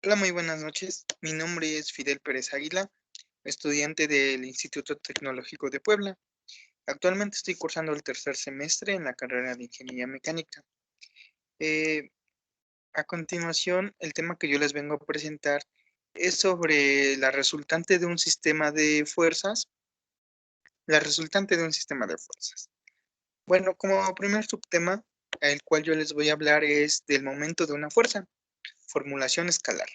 Hola, muy buenas noches. Mi nombre es Fidel Pérez Águila, estudiante del Instituto Tecnológico de Puebla. Actualmente estoy cursando el tercer semestre en la carrera de Ingeniería Mecánica. Eh, a continuación, el tema que yo les vengo a presentar es sobre la resultante de un sistema de fuerzas. La resultante de un sistema de fuerzas. Bueno, como primer subtema, el cual yo les voy a hablar es del momento de una fuerza, formulación escalar.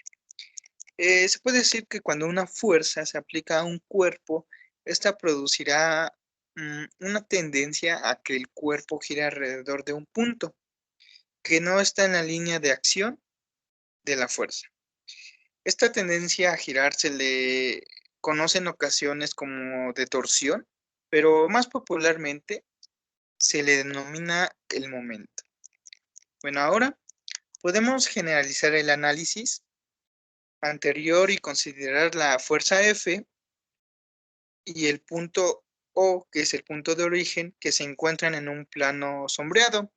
Se puede decir que cuando una fuerza se aplica a un cuerpo, esta producirá una tendencia a que el cuerpo gire alrededor de un punto que no está en la línea de acción de la fuerza. Esta tendencia a girar se le conoce en ocasiones como de torsión, pero más popularmente se le denomina el momento. Bueno, ahora podemos generalizar el análisis anterior y considerar la fuerza F y el punto O, que es el punto de origen, que se encuentran en un plano sombreado.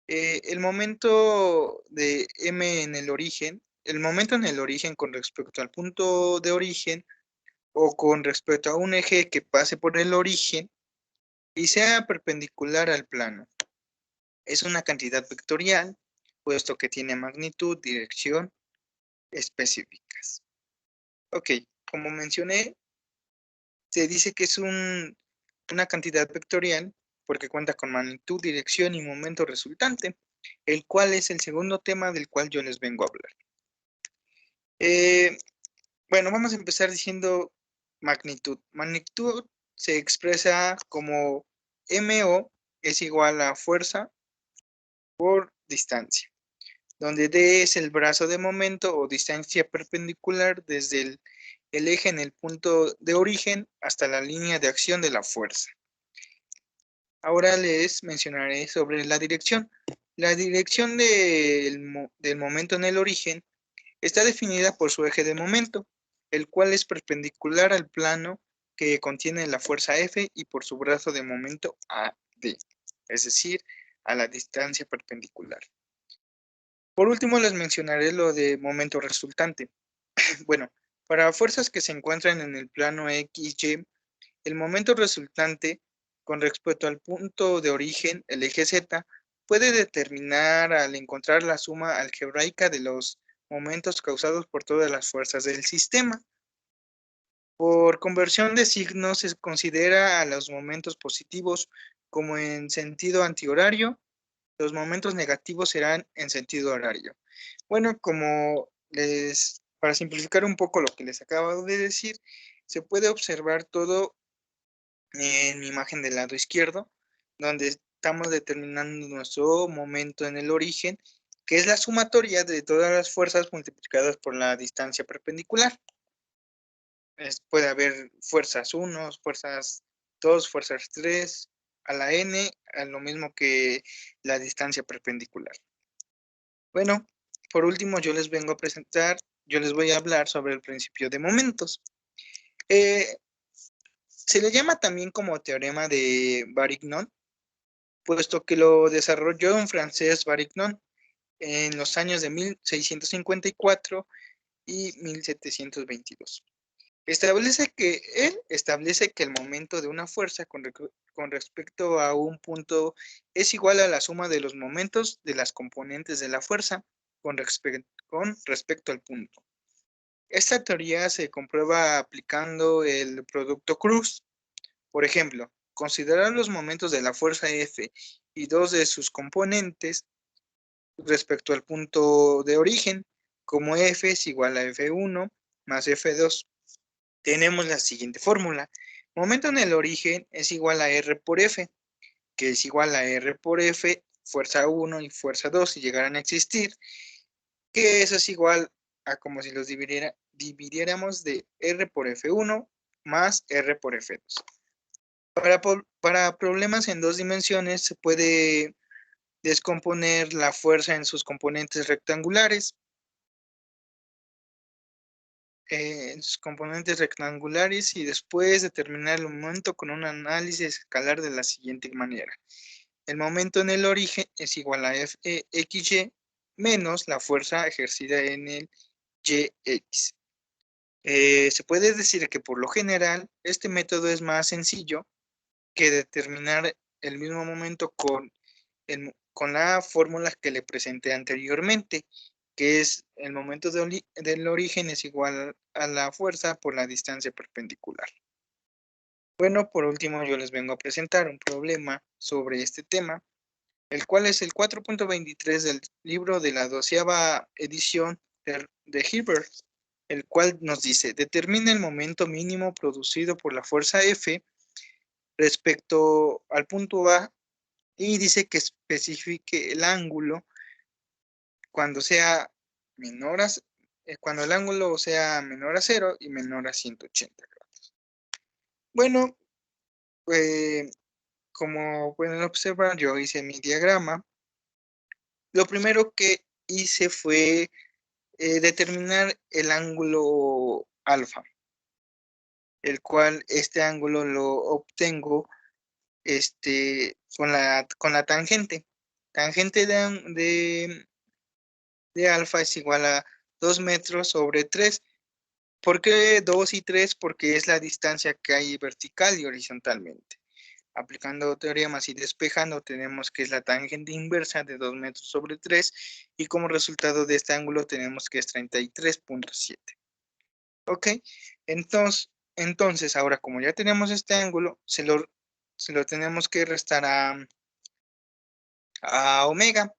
El momento de M en el origen, el momento en el origen con respecto al punto de origen o con respecto a un eje que pase por el origen y sea perpendicular al plano. Es una cantidad vectorial, puesto que tiene magnitud, dirección específicas. Ok, como mencioné, se dice que es una cantidad vectorial porque cuenta con magnitud, dirección y momento resultante, el cual es el segundo tema del cual yo les vengo a hablar. Bueno, vamos a empezar diciendo magnitud. Magnitud se expresa como MO es igual a fuerza por distancia, donde D es el brazo de momento o distancia perpendicular desde el eje en el punto de origen hasta la línea de acción de la fuerza. Ahora les mencionaré sobre la dirección. La dirección del momento en el origen está definida por su eje de momento, el cual es perpendicular al plano que contiene la fuerza F y por su brazo de momento AD, es decir, a la distancia perpendicular. Por último, les mencionaré lo de momento resultante. Bueno, para fuerzas que se encuentran en el plano XY, el momento resultante con respecto al punto de origen, el eje Z, puede determinar al encontrar la suma algebraica de los momentos causados por todas las fuerzas del sistema. Por conversión de signos se considera a los momentos positivos como en sentido antihorario, los momentos negativos serán en sentido horario. Bueno, para simplificar un poco lo que les acabo de decir, se puede observar todo en mi imagen del lado izquierdo, donde estamos determinando nuestro momento en el origen, que es la sumatoria de todas las fuerzas multiplicadas por la distancia perpendicular. Puede haber fuerzas 1, fuerzas 2, fuerzas 3, a la n, a lo mismo que la distancia perpendicular. Bueno, por último yo les voy a hablar sobre el principio de momentos. Se le llama también como teorema de Varignon, puesto que lo desarrolló un francés Varignon en los años de 1654 y 1722. Él establece que el momento de una fuerza con respecto a un punto es igual a la suma de los momentos de las componentes de la fuerza con respecto al punto. Esta teoría se comprueba aplicando el producto cruz. Por ejemplo, considerar los momentos de la fuerza F y dos de sus componentes respecto al punto de origen, como F es igual a F1 más F2. Tenemos la siguiente fórmula. Momento en el origen es igual a R por F, que es igual a R por F, fuerza 1 y fuerza 2 si llegaran a existir, que eso es igual a como si los dividiéramos de R por F1 más R por F2. Para problemas en dos dimensiones se puede descomponer la fuerza en sus componentes rectangulares. Y después determinar el momento con un análisis escalar de la siguiente manera. El momento en el origen es igual a XY menos la fuerza ejercida en el Yx. Se puede decir que por lo general este método es más sencillo que determinar el mismo momento con la fórmula que le presenté anteriormente, que es el momento del origen es igual a la fuerza por la distancia perpendicular. Bueno, por último yo les vengo a presentar un problema sobre este tema, el cual es el 4.23 del libro de la 12ª edición de Hilbert, el cual nos dice, determina el momento mínimo producido por la fuerza F respecto al punto A y dice que especifique el ángulo cuando sea menor a, cuando el ángulo sea menor a 0 y menor a 180 grados. Bueno, como pueden observar, yo hice mi diagrama. Lo primero que hice fue determinar el ángulo alfa, el cual este ángulo lo obtengo con la tangente. Tangente de alfa es igual a 2 metros sobre 3. ¿Por qué 2 y 3? Porque es la distancia que hay vertical y horizontalmente. Aplicando teoremas y despejando, tenemos que es la tangente inversa de 2 metros sobre 3 y como resultado de este ángulo tenemos que es 33.7. ¿Ok? Entonces, ahora como ya tenemos este ángulo, se lo tenemos que restar a omega,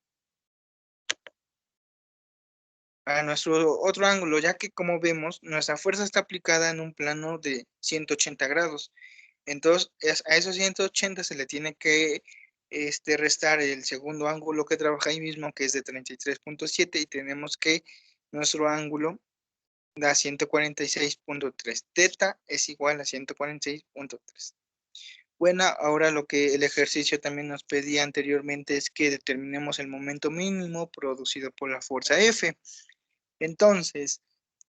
a nuestro otro ángulo, ya que como vemos, nuestra fuerza está aplicada en un plano de 180 grados. Entonces, a esos 180 se le tiene que restar el segundo ángulo que trabaja ahí mismo, que es de 33.7, y tenemos que nuestro ángulo da 146.3. Teta es igual a 146.3. Bueno, ahora lo que el ejercicio también nos pedía anteriormente es que determinemos el momento mínimo producido por la fuerza F. Entonces,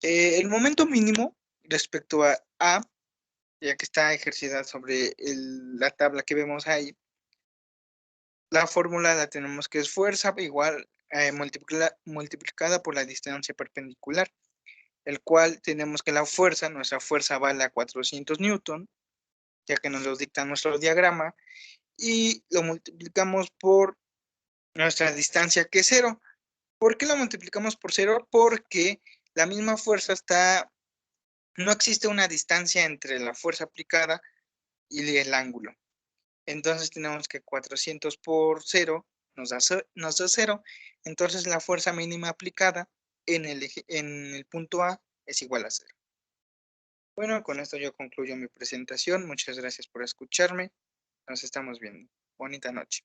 el momento mínimo respecto a A, ya que está ejercida sobre la tabla que vemos ahí, la fórmula la tenemos que es fuerza igual multiplicada por la distancia perpendicular, el cual tenemos que nuestra fuerza vale a 400 newton, ya que nos lo dicta nuestro diagrama, y lo multiplicamos por nuestra distancia que es 0. ¿Por qué lo multiplicamos por 0? Porque la misma fuerza no existe una distancia entre la fuerza aplicada y el ángulo. Entonces tenemos que 400 por 0 nos da 0. Entonces la fuerza mínima aplicada en el punto A es igual a 0. Bueno, con esto yo concluyo mi presentación. Muchas gracias por escucharme. Nos estamos viendo. Bonita noche.